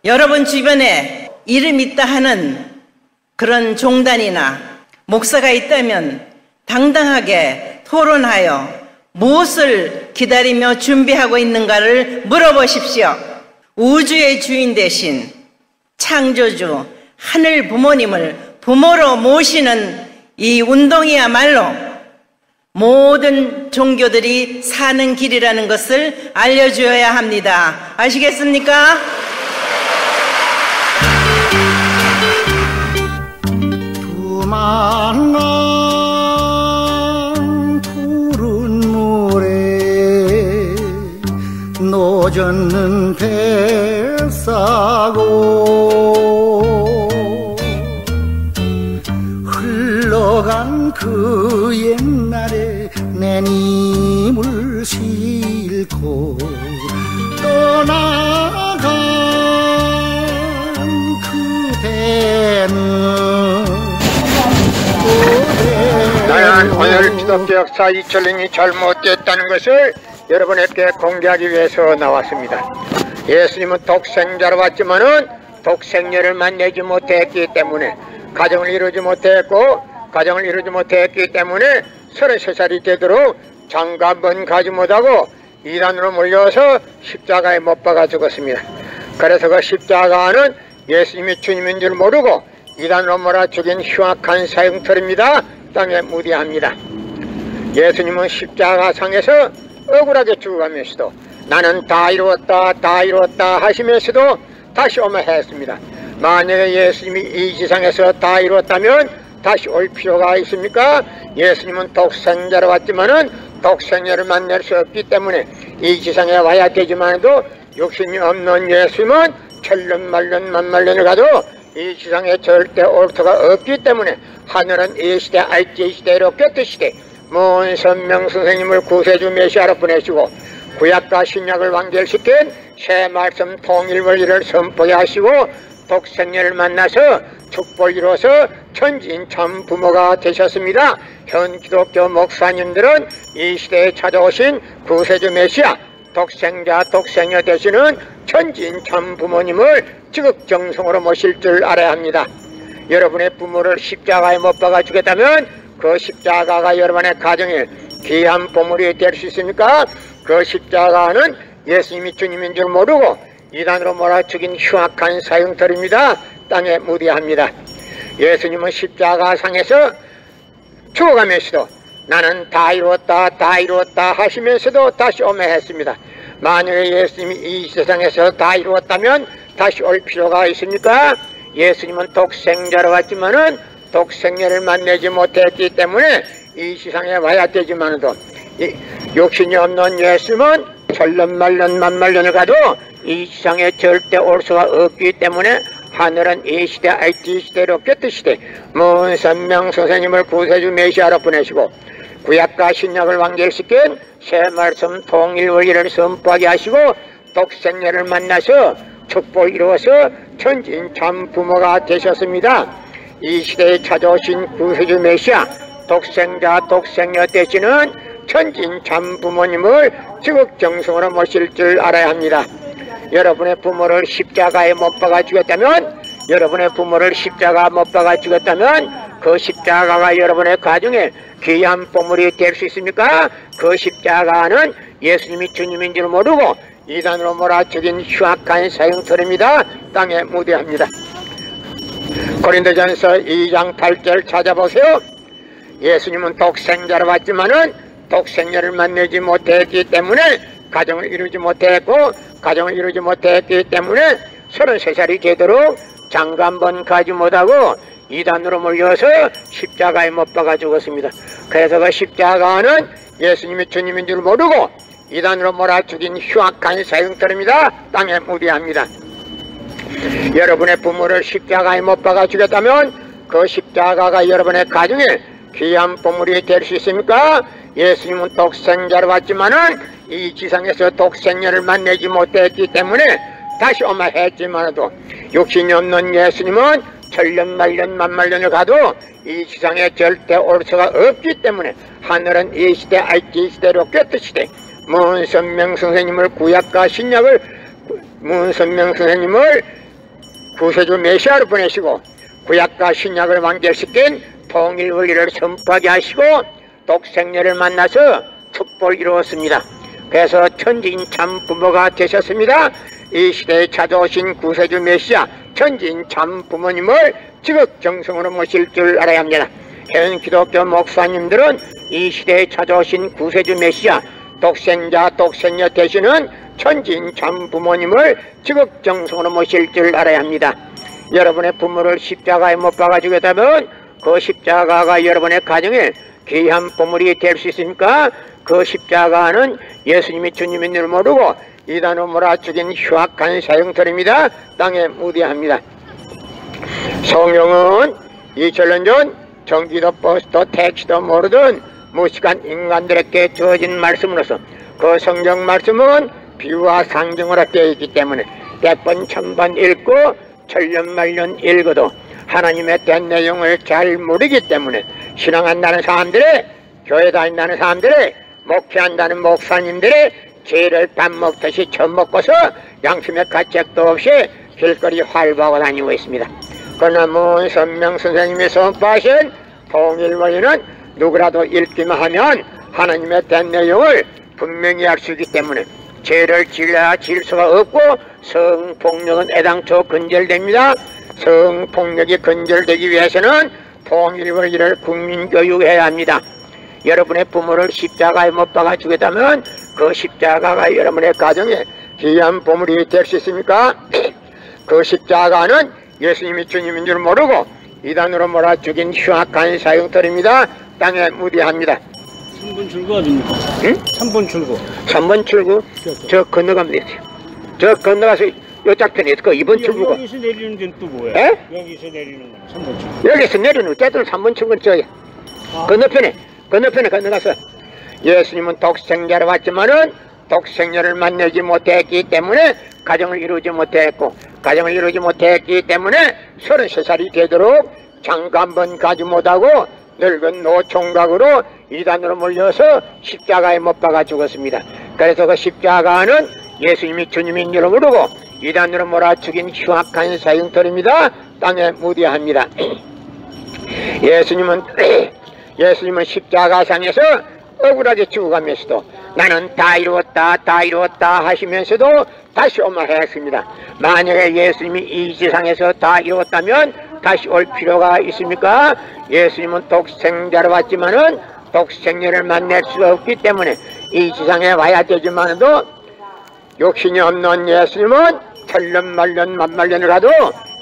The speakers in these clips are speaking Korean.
여러분 주변에 이름 있다 하는 그런 종단이나 목사가 있다면 당당하게 토론하여 무엇을 기다리며 준비하고 있는가를 물어보십시오. 우주의 주인 대신 창조주 하늘 부모님을 부모로 모시는 이 운동이야말로 모든 종교들이 사는 길이라는 것을 알려주어야 합니다. 아시겠습니까? 두만강 푸른 물에 노젓는 배 싸고 흘러간 그 옛날에 내 님을 싣고 떠나간 그 배는 나는 오늘 기독교 역사 2000년이 잘못됐다는 것을 여러분에게 공개하기 위해서 나왔습니다. 예수님은 독생자로 왔지만은 독생녀를 만나지 못했기 때문에 가정을 이루지 못했기 때문에 33살이 되도록 장가 한 번 가지 못하고 이단으로 몰려서 십자가에 못 박아 죽었습니다. 그래서 그 십자가는 예수님이 주님인 줄 모르고 이단으로 몰아 죽인 흉악한 사형털입니다. 땅에 무대합니다. 예수님은 십자가상에서 억울하게 죽어가면서도 나는 다 이루었다 하시면서도 다시 오면 했습니다. 만약에 예수님이 이 지상에서 다 이루었다면 다시 올 필요가 있습니까? 예수님은 독생자로 왔지만은 독생자를 만날 수 없기 때문에 이 지상에 와야 되지만도 욕심이 없는 예수님은 천년만년 만만년을 가도 이 지상에 절대 올 수가 없기 때문에 하늘은 이 시대 알지 시대로 껴뜨시되 먼 선명 선생님을 구세주 메시아로 보내시고 구약과 신약을 완결시킨 새 말씀 통일 원리를 선포하게 하시고 독생녀를 만나서 축복을 이루어서 천지인 참 부모가 되셨습니다. 현 기독교 목사님들은 이 시대에 찾아오신 구세주 메시아 독생자 독생녀 되시는 천지인 참 부모님을 지극정성으로 모실 줄 알아야 합니다. 여러분의 부모를 십자가에 못 박아 주겠다면 그 십자가가 여러분의 가정에 귀한 보물이 될 수 있습니까? 그 십자가는 예수님이 주님인 줄 모르고 이단으로 몰아 죽인 흉악한 사형털입니다. 땅에 무대합니다. 예수님은 십자가상에서 죽어가면서도 나는 다 이루었다 하시면서도 다시 오매 했습니다. 만약에 예수님이 이 세상에서 다 이루었다면 다시 올 필요가 있습니까? 예수님은 독생자로 왔지만은 독생녀를 만나지 못했기 때문에 이 세상에 와야 되지만도 욕심이 없는 예수님은 천년만년 만만년을 가도 이 세상에 절대 올 수가 없기 때문에 하늘은 이 시대 IT 시대로 껴뜨시되 먼 선명 선생님을 구세주 메시아로 보내시고 구약과 신약을 완결시킨 새 말씀 통일 원리를 선포하게 하시고 독생녀를 만나서 축복을 이루어서 천지인 참 부모가 되셨습니다. 이 시대에 찾아오신 구세주 메시아 독생자 독생녀 되시는 천지인 참 부모님을 지극정성으로 모실 줄 알아야 합니다. 여러분의 부모를 십자가에 못 박아 주겠다면 그 십자가가 여러분의 가정에 귀한 보물이 될 수 있습니까? 그 십자가는 예수님이 주님인 줄 모르고 이단으로 몰아 죽인 흉악한 사형털입니다. 땅에 무대합니다. 고린도전서 2장 8절 찾아보세요. 예수님은 독생자로 왔지만은 독생녀를 만나지 못했기 때문에 가정을 이루지 못했기 때문에 33살이 되도록 장가 한 번 가지 못하고 이단으로 몰려서 십자가에 못 박아 죽었습니다. 그래서 그 십자가는 예수님이 주님인 줄 모르고 이단으로 몰아 죽인 흉악한 사형털입니다. 땅에 무대합니다. 여러분의 부모를 십자가에 못 박아 주겠다면 그 십자가가 여러분의 가정에 귀한 보물이 될 수 있습니까? 예수님은 독생자로 왔지만은 이 지상에서 독생녀를 만나지 못했기 때문에 다시 오마 했지만도 욕심이 없는 예수님은 천년만년 만만년을 가도 이 지상에 절대 올 수가 없기 때문에 하늘은 이 시대 IT 시대로 껴뜨시되 문선명 선생님을 구약과 신약을 문선명 선생님을 구세주 메시아를 보내시고 구약과 신약을 완결시킨 통일 원리를 선포하게 하시고 독생녀를 만나서 축복을 이루었습니다. 그래서 천지인 참 부모가 되셨습니다. 이 시대에 찾아오신 구세주 메시아 천지인 참 부모님을 지극정성으로 모실 줄 알아야 합니다. 현 기독교 목사님들은 이 시대에 찾아오신 구세주 메시아 독생자 독생녀 되시는 천지인 참 부모님을 지극정성으로 모실 줄 알아야 합니다. 여러분의 부모를 십자가에 못 박아 주겠다면 그 십자가가 여러분의 가정에 귀한 보물이 될 수 있습니까? 그 십자가는 예수님이 주님인 줄 모르고 이단으로 몰아죽인 흉악한 사형들입니다. 땅에 무대합니다. 성경은 2000년 전 전기도 버스도 택시도 모르던 무식한 인간들에게 주어진 말씀으로서 그 성경 말씀은 비유와 상징으로 되어 있기 때문에 100번 1000번 읽고 천년만년 읽어도 하나님의 된 내용을 잘 모르기 때문에 신앙한다는 사람들의 교회 다닌다는 사람들의 목회한다는 목사님들의 죄를 밥 먹듯이 처먹고서 양심의 가책도 없이 길거리 활보하고 다니고 있습니다. 그러나 문선명 선생님이 선포하신 통일원리는 누구라도 읽기만 하면 하나님의 된 내용을 분명히 알 수 있기 때문에 죄를 질러야 질수가 없고 성폭력은 애당초 근절됩니다. 성폭력이 근절되기 위해서는 통일원리를 국민교육해야 합니다. 여러분의 부모를 십자가에 못 박아 주겠다면 그 십자가가 여러분의 가정에 귀한 보물이 될 수 있습니까? 그 십자가는 예수님이 주님인 줄 모르고 이단으로 몰아 죽인 흉악한 사형터입니다. 땅에 무대합니다. 3번 출구 어딥니까? 응? 3번 출구. 3번 출구? 저 건너가면 되세요. 저 건너가서 요 짝편에 그 2번 출구가. 여기서 내리는 데는 또 뭐야? 에? 여기서 내리는 건 3번 출구. 여기서 내리는 어쨌든 3번 출구는 저기 건너편에 건너가서 예수님은 독생자로 왔지만은 독생녀를 만나지 못했기 때문에 가정을 이루지 못했고 가정을 이루지 못했기 때문에 33살이 되도록 장가 한 번 가지 못하고 늙은 노총각으로 이단으로 몰려서 십자가에 못 박아 죽었습니다. 그래서 그 십자가는 예수님이 주님인 줄 모르고 이단으로 몰아 죽인 흉악한 사형터입니다. 땅에 무대합니다. 예수님은 십자가상에서 억울하게 죽어가면서도 나는 다 이루었다 하시면서도 다시 오mar했습니다. 만약에 예수님이 이 세상에서 다 이루었다면 다시 올 필요가 있습니까? 예수님은 독생자로 왔지만은 독생녀를 만날 수가 없기 때문에 이 세상에 와야 되지만도 욕심이 없는 예수님은 천년만년 만만년을 가도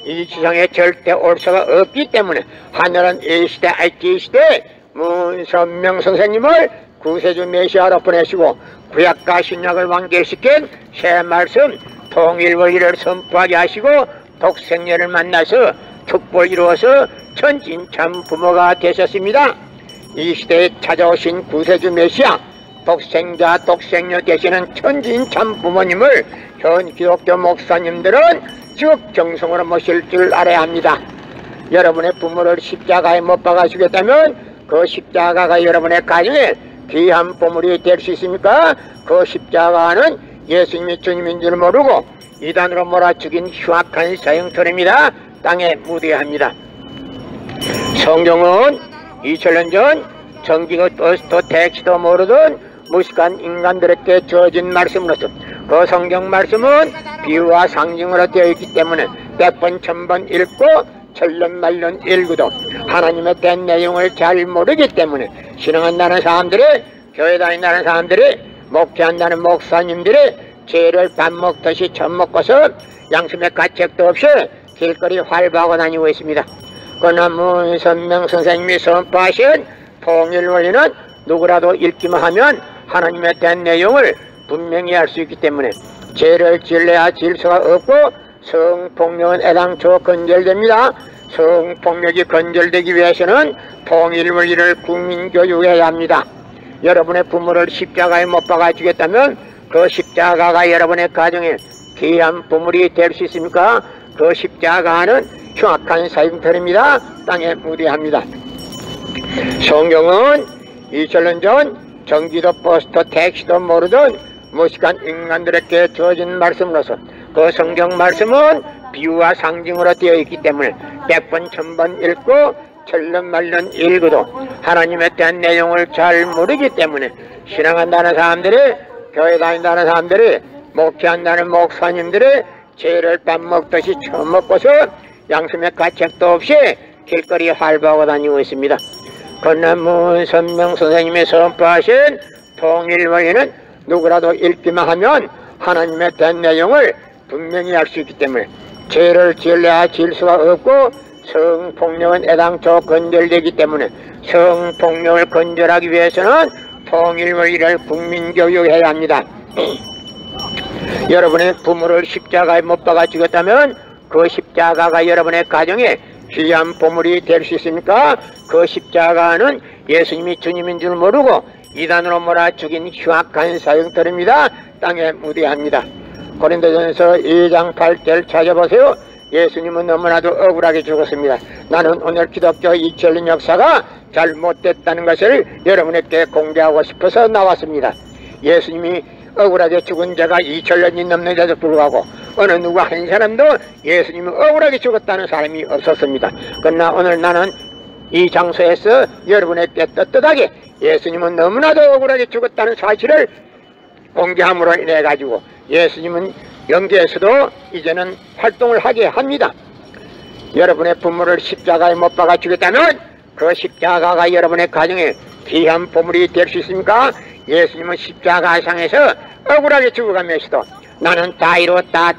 이 세상에 절대 올 수가 없기 때문에 하늘은 이 시대 알지 시대 문선명 선생님을 구세주 메시아로 보내시고 구약과 신약을 완결시킨 새 말씀 통일원리를 선포하게 하시고 독생녀를 만나서 축복을 이루어서 천진 참 부모가 되셨습니다. 이 시대에 찾아오신 구세주 메시아 독생자 독생녀 되시는 천진 참 부모님을 현 기독교 목사님들은 지극정성으로 모실 줄 알아야 합니다. 여러분의 부모를 십자가에 못 박아주겠다면 그 십자가가 여러분의 가정에 귀한 보물이 될 수 있습니까? 그 십자가는 예수님이 주님인 줄 모르고 이단으로 몰아 죽인 흉악한 사형터입니다. 땅에 무대합니다. 성경은 2000년 전 전기도 버스도 택시도 모르던 무식한 인간들에게 주어진 말씀으로서 그 성경 말씀은 비유와 상징으로 되어 있기 때문에 100번 1000번 읽고 천년만년 읽어도 하나님의 된 내용을 잘 모르기 때문에 신앙한다는 사람들이 교회 다닌다는 사람들이 목회한다는 목사님들이 죄를 밥 먹듯이 처먹고서 양심의 가책도 없이 길거리 활보하고 다니고 있습니다. 그러나 문선명 선생님이 선포하신 통일원리는 누구라도 읽기만 하면 하나님의 된 내용을 분명히 알 수 있기 때문에 죄를 질러야 질 수가 없고 성폭력은 애당초 근절됩니다. 성폭력이 근절되기 위해서는 통일원리를 국민교육해야 합니다. 여러분의 부모를 십자가에 못 박아 주겠다면 그 십자가가 여러분의 가정에 귀한 보물이 될 수 있습니까? 그 십자가는 흉악한 사형터입니다. 땅에 무대합니다. 성경은 2000년 전 전기도 버스도 택시도 모르던 무식한 인간들에게 주어진 말씀으로서 그 성경 말씀은 비유와 상징으로 되어 있기 때문에 100번 1000번 읽고 철른말른 읽어도 하나님에 대한 내용을 잘 모르기 때문에 신앙한다는 사람들이, 교회 다닌다는 사람들이, 목회한다는 목사님들이 죄를 밥 먹듯이 처먹고서 양심의 가책도 없이 길거리에 활보하고 다니고 있습니다. 그러나 문선명 선생님이 선포하신 통일원리는 누구라도 읽기만 하면 하나님에 대한 내용을 분명히 알 수 있기 때문에 죄를 지을래야 지을 수가 없고 성폭력은 애당초 건절되기 때문에 성폭력을 건절하기 위해서는 통일원리를 국민교육해야 합니다. 여러분의 부모를 십자가에 못 박아 죽였다면 그 십자가가 여러분의 가정에 귀한 보물이 될 수 있습니까? 그 십자가는 예수님이 주님인 줄 모르고 이단으로 몰아 죽인 흉악한 사형터입니다. 땅에 무대합니다. 고린도전서 2장 8절 찾아보세요. 예수님은 너무나도 억울하게 죽었습니다. 나는 오늘 기독교 2000년 역사가 잘못됐다는 것을 여러분에게 공개하고 싶어서 나왔습니다. 예수님이 억울하게 죽은 자가 2000년이 넘는데도 불구하고 어느 누구 한 사람도 예수님이 억울하게 죽었다는 사람이 없었습니다. 그러나 오늘 나는 이 장소에서 여러분에게 떳떳하게 예수님은 너무나도 억울하게 죽었다는 사실을 공개함으로 인해 가지고 예수님은 영계에서도 이제는 활동을 하게 합니다. 여러분의 부모를 십자가에 못 박아 죽였다면 그 십자가가 여러분의 가정에 귀한 보물이 될 수 있습니까? 예수님은 십자가상에서 억울하게 죽어가면서도 나는 다 이루었다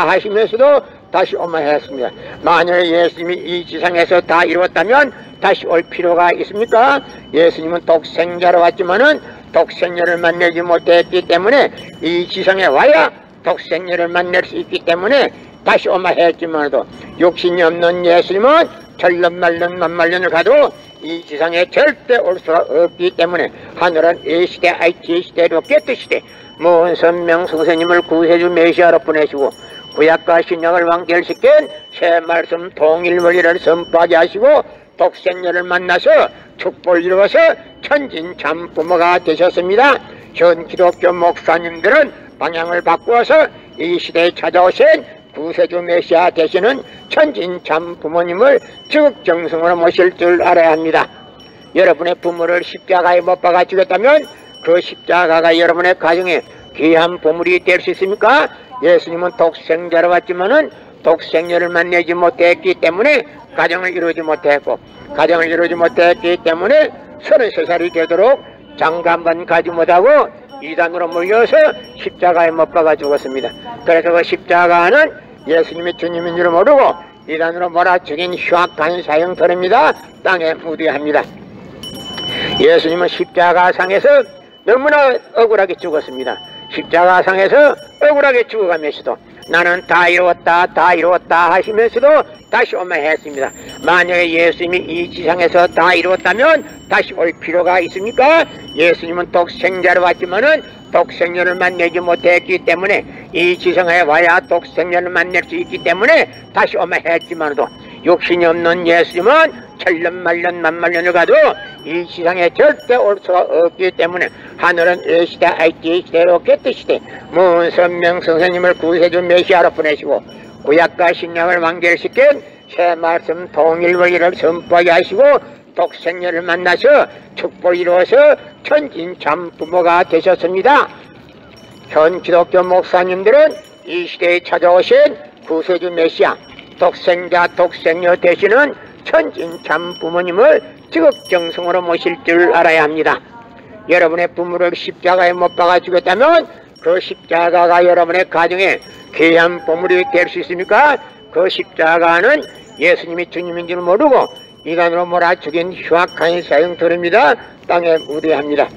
하시면서도 다시 오마했습니다. 만일 예수님이 이 지상에서 다 이루었다면 다시 올 필요가 있습니까? 예수님은 독생자로 왔지만은 독생녀를 만나지 못했기 때문에 이 지상에 와야 독생녀를 만날 수 있기 때문에 다시 오마했지만도 욕심이 없는 예수님은 천년만년 만만년을 가도 이 지상에 절대 올 수가 없기 때문에 하늘은 이 시대 IT 시대 로켓 시대 문선명 선생님을 구세주 메시아로 보내시고 구약과 신약을 완결시킨 새 말씀 통일원리를 선포하게 하시고 독생녀를 만나서 축복을 이루어서 천진참 부모가 되셨습니다. 현 기독교 목사님들은 방향을 바꾸어서 이 시대에 찾아오신 구세주 메시아 되시는 천진참 부모님을 지극정성으로 모실 줄 알아야 합니다. 여러분의 부모를 십자가에 못 박아 죽였다면 그 십자가가 여러분의 가정에 귀한 보물이 될 수 있습니까? 예수님은 독생자로 왔지만은 독생녀를 만나지 못했기 때문에 가정을 이루지 못했고 가정을 이루지 못했기 때문에 33살이 되도록 장가 한번 가지 못하고 이단으로 몰려서 십자가에 못 박아 죽었습니다. 그래서 그 십자가는 예수님이 주님인 줄 모르고 이단으로 몰아 죽인 흉악한 사형터입니다. 땅에 무대합니다. 예수님은 십자가상에서 너무나 억울하게 죽었습니다. 십자가상에서 억울하게 죽어가면서도 나는 다 이루었다 하시면서도 다시 오마했습니다. 만약에 예수님이 이 지상에서 다 이루었다면 다시 올 필요가 있습니까? 예수님은 독생자로 왔지만은 독생녀를 만나지 못했기 때문에 이 지상에 와야 독생녀를 만날 수 있기 때문에 다시 오마했지만도 욕심이 없는 예수님은 천년만년 만만년을 가도 이 지상에 절대 올 수가 없기 때문에 하늘은 이 시대 IT 시대 로켓 시대 문선명 선생님을 구세주 메시아로 보내시고 구약과 신약을 완결시킨 새 말씀 통일원리를 선포하게 하시고 독생녀를 만나서 축복을 이루어서 천진참 부모가 되셨습니다. 현 기독교 목사님들은 이 시대에 찾아오신 구세주 메시아 독생자 독생녀 되시는 천진참 부모님을 지극정성으로 모실 줄 알아야 합니다. 여러분의 부모를 십자가에 못 박아 죽였다면 그 십자가가 여러분의 가정에 귀한 보물이 될 수 있습니까? 그 십자가는 예수님이 주님인 줄 모르고 이간으로 몰아 죽인 흉악한 사형터입니다. 땅에 무대합니다.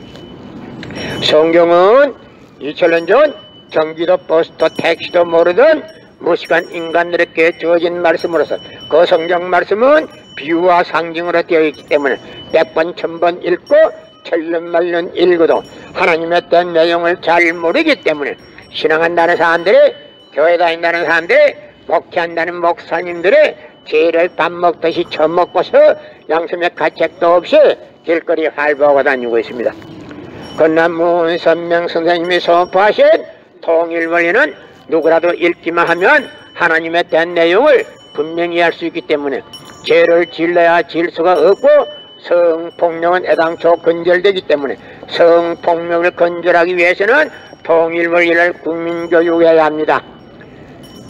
성경은 2000년 전 경기도 버스도 택시도 모르던 무식한 인간들에게 주어진 말씀으로서 그 성경 말씀은 비유와 상징으로 되어 있기 때문에 100번 1000번 읽고 천년만년 읽어도 하나님에 대한 내용을 잘 모르기 때문에 신앙한다는 사람들이 교회 다닌다는 사람들이 목회한다는 목사님들이 죄를 밥 먹듯이 처먹고서 양심의 가책도 없이 길거리에 활보하고 다니고 있습니다. 그러나 문선명 선생님이 선포하신 통일원리는 누구라도 읽기만 하면 하나님에 대한 내용을 분명히 알 수 있기 때문에 죄를 질러야 질 수가 없고 성폭력은 애당초 건절되기 때문에 성폭력을 건절하기 위해서는 통일원리를 국민교육해야 합니다.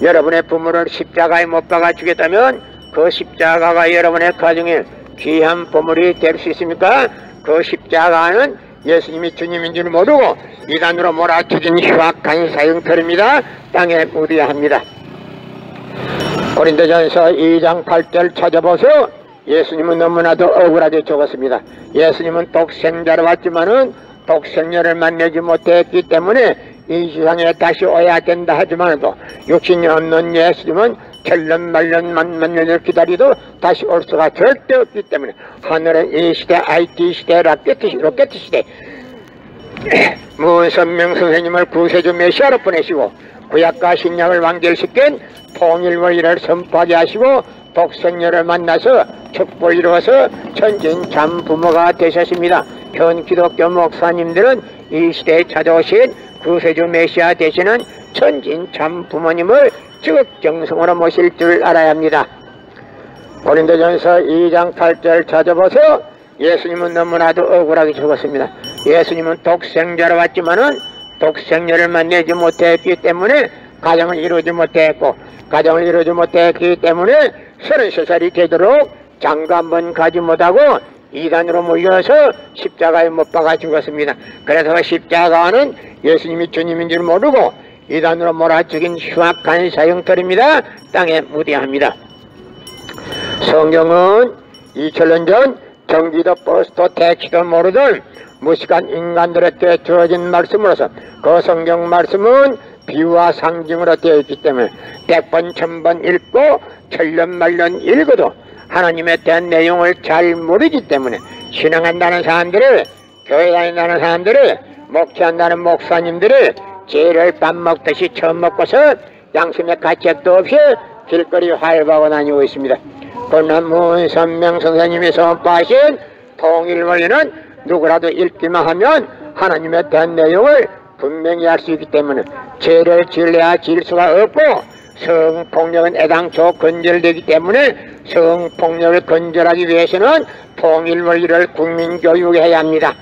여러분의 부모를 십자가에 못 박아 주겠다면 그 십자가가 여러분의 가정에 귀한 보물이 될 수 있습니까? 그 십자가는 예수님이 주님인 줄 모르고 이단으로 몰아쳐진 흉악한 사형터입니다. 땅에 묻어야 합니다. 고린도전서 2장 8절 찾아보세요. 예수님은 너무나도 억울하게 죽었습니다. 예수님은 독생자로 왔지만은 독생녀를 만나지 못했기 때문에 이 세상에 다시 오야 된다 하지만도 육신이 없는 예수님은 천년만년만 년을 기다리도 다시 올 수가 절대 없기 때문에 하늘은 이 시대 IT 시대 로켓 시대 문선명 선생님을 구세주 메시아로 보내시고 구약과 신약을 완결시킨 통일원리를 선포하게 하시고 독생녀를 만나서 축복을 이루어서 천진 참 부모가 되셨습니다. 현 기독교 목사님들은 이 시대에 찾아오신 구세주 메시아 되시는 천진 참 부모님을 지극정성으로 모실 줄 알아야 합니다. 고린도전서 2장 8절 찾아보세요. 예수님은 너무나도 억울하게 죽었습니다. 예수님은 독생자로 왔지만은 독생녀를 만나지 못했기 때문에 가정을 이루지 못했고 가정을 이루지 못했기 때문에 33살이 되도록 장가 한번 가지 못하고 이단으로 몰려서 십자가에 못 박아 죽었습니다. 그래서 십자가는 예수님이 주님인 줄 모르고 이단으로 몰아 죽인 흉악한 사형터입니다. 땅에 묻어야 성경은 2000년 전 경기도 버스도 택시도 모르던 무식한 인간들에게 주어진 말씀으로서 그 성경 말씀은 비유와 상징으로 되어 있기 때문에 100번 1000번 읽고 천년만년 읽어도 하나님에 대한 내용을 잘 모르기 때문에 신앙한다는 사람들을, 교회 다닌다는 사람들을, 목회한다는 목사님들을 죄를 밥 먹듯이 처음 먹고서 양심의 가책도 없이 길거리 활보하고 다니고 있습니다. 그러나 문선명 선생님이 선포하신 통일원리는 누구라도 읽기만 하면 하나님에 대한 내용을 분명히 알 수 있기 때문에 죄를 질러야 질 수가 없고 성폭력은 애당초 건절되기 때문에 성폭력을 건절하기 위해서는 통일원리를 국민교육해야 합니다.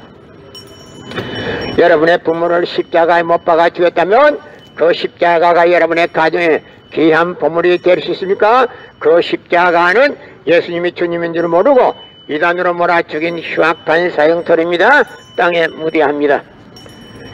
여러분의 부모를 십자가에 못 박아 주었다면 그 십자가가 여러분의 가정에 귀한 보물이 될 수 있습니까? 그 십자가는 예수님이 주님인 줄 모르고 이단으로 몰아 죽인 흉악한 사형터입니다. 땅에 묻어야 합니다.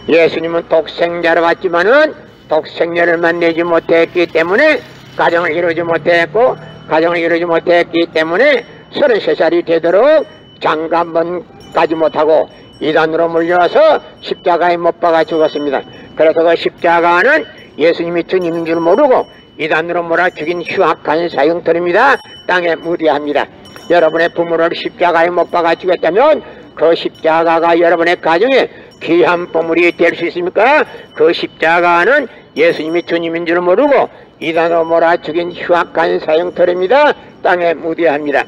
예수님은 독생자로 왔지만은 독생녀를 만나지 못했기 때문에 가정을 이루지 못했고 가정을 이루지 못했기 때문에 33살이 되도록 장가 한번 가지 못하고 이단으로 물려서 십자가에 못 박아 죽었습니다. 그래서 그 십자가는 예수님이 주님인 줄 모르고 이단으로 몰아 죽인 흉악한 사형터입니다. 땅에 묻어야 합니다. 여러분의 부모를 십자가에 못 박아 죽였다면 그 십자가가 여러분의 가정에 귀한 보물이 될 수 있습니까? 그 십자가는 예수님이 주님인 줄 모르고 이단으로 몰아 죽인 흉악한 사형터입니다. 땅에 묻어야 합니다.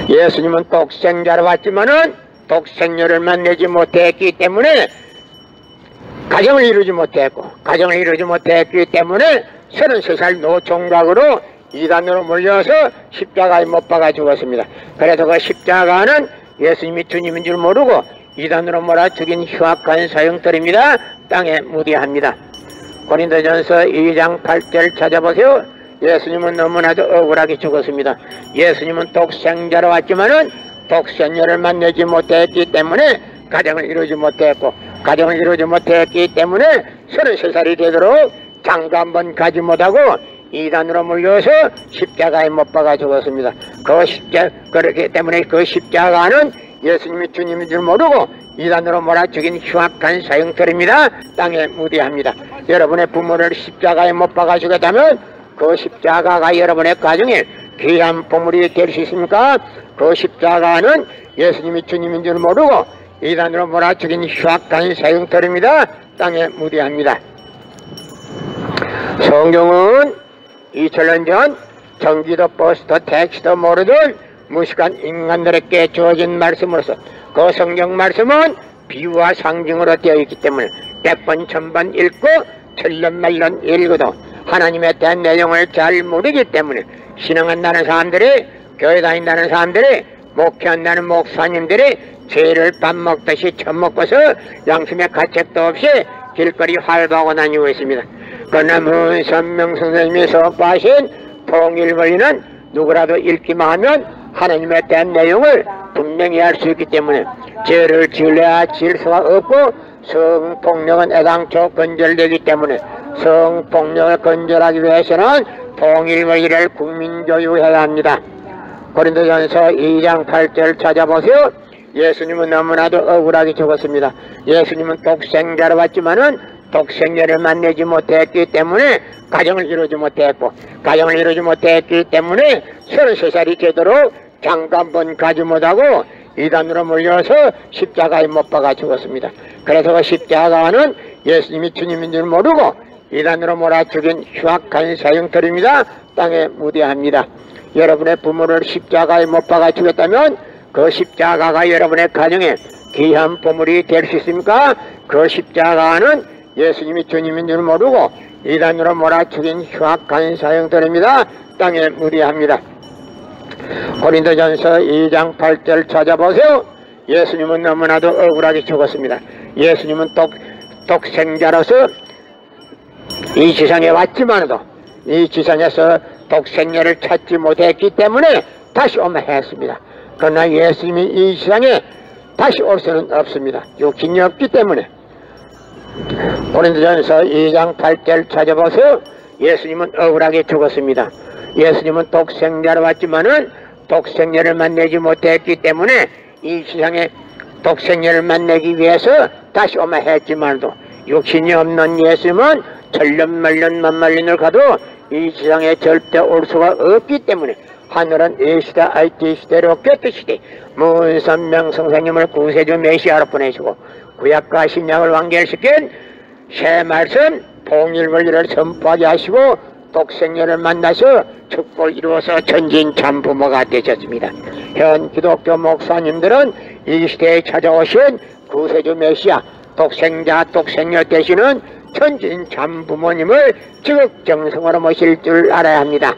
예수님은 독생자로 왔지만은 독생녀를 만나지 못했기 때문에 가정을 이루지 못했기 때문에 33살 노총각으로 이단으로 몰려서 십자가에 못 박아 죽었습니다. 그래서 그 십자가는 예수님이 주님인 줄 모르고 이단으로 몰아 죽인 흉악한 사형터입니다. 땅에 묻어야 합니다. 고린도전서 2장 8절 찾아보세요. 예수님은 너무나도 억울하게 죽었습니다. 예수님은 독생자로 왔지만은 독생녀를 만나지 못했기 때문에 가정을 이루지 못했고 가정을 이루지 못했기 때문에 33살이 되도록 장가 한번 가지 못하고 이단으로 물려서 십자가에 못 박아 죽었습니다. 그렇기 때문에 그 십자가는 예수님이 주님인 줄 모르고 이단으로 몰아 죽인 흉악한 사형터입니다. 땅에 묻어야 합니다. 여러분의 부모를 십자가에 못 박아 죽였다면 그 십자가가 여러분의 가정에 귀한 보물이 될 수 있습니까? 그 십자가는 예수님이 주님인 줄 모르고 이단으로 몰아 죽인 흉악한 사형터입니다. 땅에 묻어야 합니다. 성경은 2000년 전 경기도 버스도 택시도 모르던 무식한 인간들에게 주어진 말씀으로서 그 성경 말씀은 비유와 상징으로 되어 있기 때문에 100번 1000번 읽고 천년만년 읽어도 하나님에 대한 내용을 잘 모르기 때문에 신앙한다는 사람들이, 교회 다닌다는 사람들이, 목회한다는 목사님들이 죄를 밥 먹듯이 처먹고서 양심의 가책도 없이 길거리 활보하고 다니고 있습니다. 그러나 문선명 선생님이 선포하신 통일원리는 누구라도 읽기만 하면 하나님에 대한 내용을 분명히 알 수 있기 때문에 죄를 지으려야 지을 수가 없고, 성폭력은 애당초 건절되기 때문에 성폭력을 건절하기 위해서는 통일원리를 국민교육해야 합니다. 고린도전서 2장 8절 찾아보세요. 예수님은 너무나도 억울하게 죽었습니다. 예수님은 독생자로 왔지만은 독생자를 만나지 못했기 때문에 가정을 이루지 못했고, 가정을 이루지 못했기 때문에 33살이 되도록 장가번 가지 못하고 이단으로 몰려서 십자가에 못 박아 죽었습니다. 그래서 그 십자가는 예수님이 주님인 줄 모르고 이단으로 몰아 죽인 흉악한 사형들입니다. 땅에 무대합니다. 여러분의 부모를 십자가에 못 박아 죽였다면 그 십자가가 여러분의 가정에 귀한 보물이 될 수 있습니까? 그 십자가는 예수님이 주님인 줄 모르고 이단으로 몰아 죽인 흉악한 사형들입니다. 땅에 무대합니다. 고린도전서 2장 8절 찾아보세요. 예수님은 너무나도 억울하게 죽었습니다. 예수님은 독생자로서 이 지상에 왔지만도 이 지상에서 독생자를 찾지 못했기 때문에 다시 오마 했습니다. 그러나 예수님이 이 지상에 다시 올 수는 없습니다. 육신이 없기 때문에. 고린도전서 2장 8절 찾아보세요. 예수님은 억울하게 죽었습니다. 예수님은 독생자로 왔지만은 독생자를 만나지 못했기 때문에 이 세상에 독생자를 만나기 위해서 다시 오마 했지만도 육신이 없는 예수님은 천년만년 만만년을 가도 이 세상에 절대 올 수가 없기 때문에 하늘은 이 시대 IT 시대로 꿰뜨시되 문선명 선생님을 구세주 메시아로 보내시고 구약과 신약을 완결시킨 새 말씀 통일원리를 선포하게 하시고 독생자를 만나서 축복을 이루어서 전진참 부모가 되셨습니다. 현 기독교 목사님들은 이 시대에 찾아오신 구세주 메시아 독생자 독생녀 되시는 전진참 부모님을 지극정성으로 모실 줄 알아야 합니다.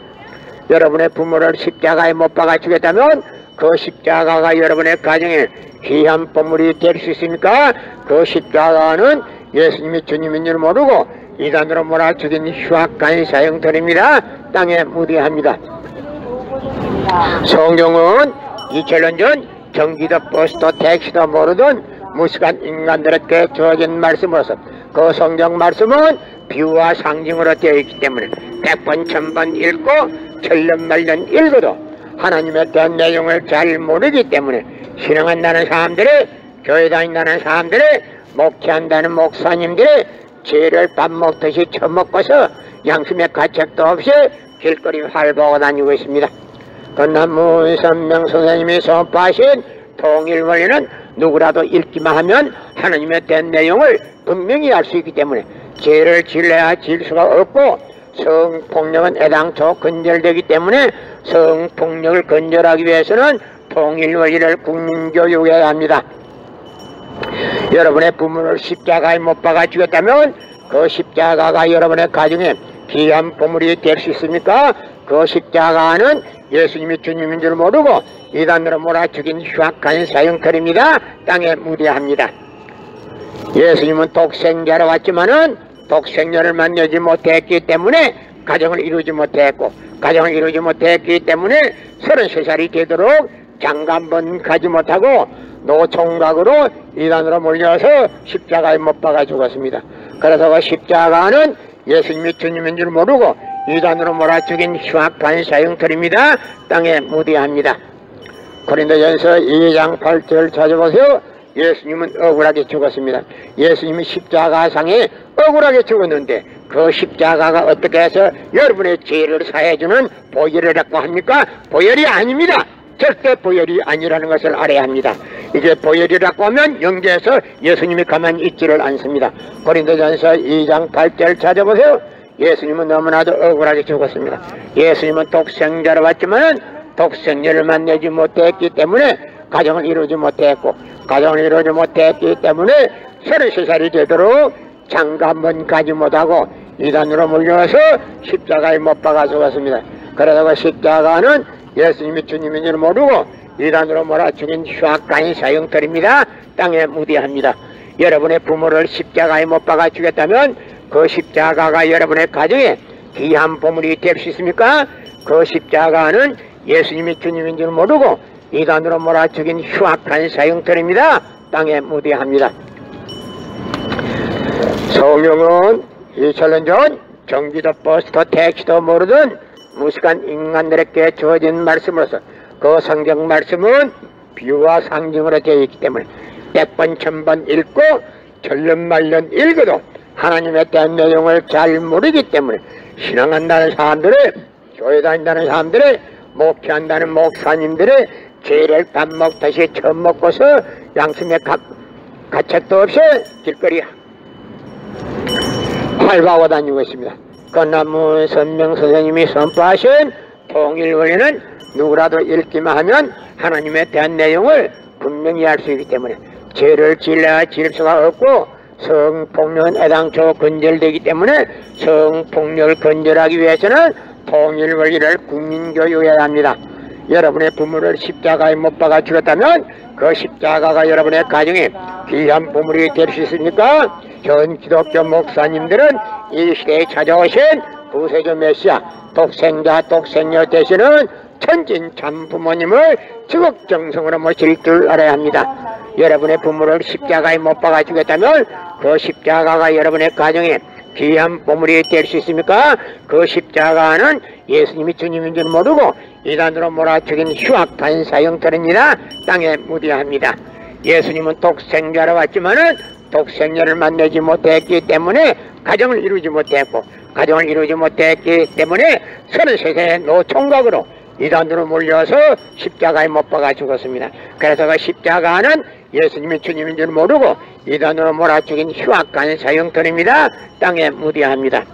여러분의 부모를 십자가에 못 박아 주겠다면 그 십자가가 여러분의 가정에 귀한 보물이 될 수 있습니까? 그 십자가는 예수님이 주님인 줄 모르고 이단으로 몰아 죽인 흉악한 사형들입니다. 땅에 무대합니다. 성경은 2000년 전 경기도 버스도 택시도 모르던 무식한 인간들에게 주어진 말씀으로서 그 성경 말씀은 비유와 상징으로 되어 있기 때문에 100번 1000번 읽고 천년만년 읽어도 하나님에 대한 내용을 잘 모르기 때문에 신앙한다는 사람들이, 교회 다닌다는 사람들이, 목회한다는 목사님들이 죄를 밥 먹듯이 처먹고서 양심의 가책도 없이 길거리 활보하고 다니고 있습니다. 그러나 문선명 선생님이 선포하신 통일원리는 누구라도 읽기만 하면 하나님에 대한 내용을 분명히 알 수 있기 때문에 죄를 지으려야 지을 수가 없고, 성폭력은 애당초 건절되기 때문에 성폭력을 건절하기 위해서는 통일원리를 국민교육해야 합니다. 여러분의 부모를 십자가에 못 박아 죽였다면 그 십자가가 여러분의 가정에 귀한 보물이 될 수 있습니까? 그 십자가는 예수님이 주님인 줄 모르고 이단으로 몰아 죽인 흉악한 사형들입니다. 땅에 무대합니다. 예수님은 독생자로 왔지만은 독생자를 만나지 못했기 때문에 가정을 이루지 못했고, 가정을 이루지 못했기 때문에 33살이 되도록 장가번 가지 못하고 노총각으로 이단으로 몰려서 십자가에 못 박아 죽었습니다. 그래서 그 십자가는 예수님이 주님인 줄 모르고 이단으로 몰아 죽인 흉악한 사형들입니다. 땅에 무대합니다. 고린도전서 2장 8절 찾아보세요. 예수님은 억울하게 죽었습니다. 예수님이 십자가상에 억울하게 죽었는데 그 십자가가 어떻게 해서 여러분의 죄를 사해주는 보혈이라고 합니까? 보혈이 아닙니다. 절대 보혈이 아니라는 것을 알아야 합니다. 이게 보혈이라고 하면 영계에서 예수님이 가만히 있지를 않습니다. 고린도전서 2장 8절 찾아보세요. 예수님은 너무나도 억울하게 죽었습니다. 예수님은 독생자로 왔지만 독생자를 만나지 못했기 때문에 가정을 이루지 못했고, 가정을 이루지 못했기 때문에 33살이 되도록 장가번 가지 못하고 이단으로 몰려와서 십자가에 못 박아 죽었습니다. 그러다가 십자가는 예수님이 주님인 줄 모르고 이단으로 몰아 죽인 흉악한 사형들입니다. 땅에 무대합니다. 여러분의 부모를 십자가에 못 박아 죽였다면 그 십자가가 여러분의 가정에 귀한 보물이 될 수 있습니까? 그 십자가는 예수님이 주님인 줄 모르고 이단으로 몰아 죽인 흉악한 사형들입니다. 땅에 무대합니다. 성경은 2000년 전 전기도 버스도 택시도 모르던 무식한 인간들에게 주어진 말씀으로서 그 성경 말씀은 비유와 상징으로 되어 있기 때문에 100번 1000번 읽고 절름말름 읽어도 하나님에 대한 내용을 잘 모르기 때문에 신앙한다는 사람들의, 교회 다닌다는 사람들의, 목회한다는 목사님들의 죄를 밥 먹듯이 처먹고서 양심에 가책도 없이 길거리 활보하고 다니고 있습니다. 건나무 선명 선생님이 선포하신 통일원리는 누구라도 읽기만 하면 하나님에 대한 내용을 분명히 알 수 있기 때문에 죄를 지려야 지을 수가 없고 성폭력은 애당초 근절되기 때문에 성폭력을 근절하기 위해서는 통일원리를 국민교육해야 합니다. 여러분의 부모를 십자가에 못 박아 죽였다면 그 십자가가 여러분의 가정에 귀한 보물이 될 수 있습니까? 전 기독교 목사님들은 이 시대에 찾아오신 구세주 메시아 독생자 독생녀 되시는 천진 참 부모님을 지극정성으로 모실 줄 알아야 합니다. 여러분의 부모를 십자가에 못 박아 죽였다면 그 십자가가 여러분의 가정에 귀한 보물이 될 수 있습니까? 그 십자가는 예수님이 주님인 줄 모르고 이단으로 몰아 죽인 흉악한 사형들입니다. 땅에 무대합니다. 예수님은 독생자로 왔지만은 독생자를 만나지 못했기 때문에 가정을 이루지 못했고, 가정을 이루지 못했기 때문에 33세의 노총각으로 이단으로 몰려서 십자가에 못 박아 죽었습니다. 그래서 그 십자가는 예수님이 주님인 줄 모르고 이단으로 몰아 죽인 흉악한 사형들입니다. 땅에 무대합니다.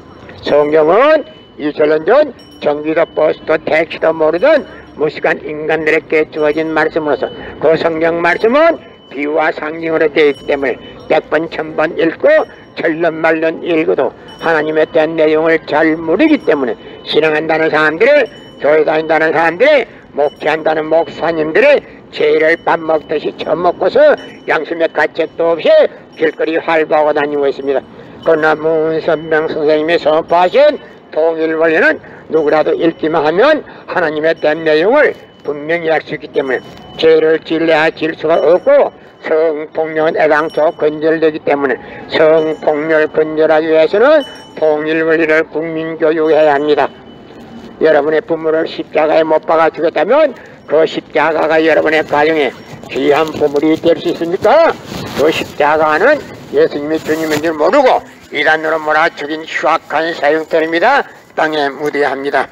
성경은 2000년 전 전기도 버스도 택시도 모르던 무식한 인간들에게 주어진 말씀으로서 그 성경 말씀은 비유와 상징으로 되어 있기 때문에 100번 1000번 읽고 절름말름 읽어도 하나님에 대한 내용을 잘 모르기 때문에 신앙한다는 사람들의, 교회 다닌다는 사람들의, 목회한다는 목사님들의 죄를 밥 먹듯이 처먹고서 양심의 가책도 없이 길거리 활보하고 다니고 있습니다. 그러나 문선명 선생님이 선포하신 통일원리는 누구라도 읽기만 하면 하나님에 대한 내용을 분명히 알 수 있기 때문에 죄를 지려야 질 수가 없고 성폭력은 애당초 근절되기 때문에 성폭력을 근절하기 위해서는 통일원리를 국민교육해야 합니다. 여러분의 부모를 십자가에 못 박아 죽였다면 그 십자가가 여러분의 가정에 귀한 보물이 될 수 있습니까? 그 십자가는 예수님이 주님인 줄 모르고 이단으로 몰아 죽인 흉악한 사형들입니다. 땅에 무대합니다.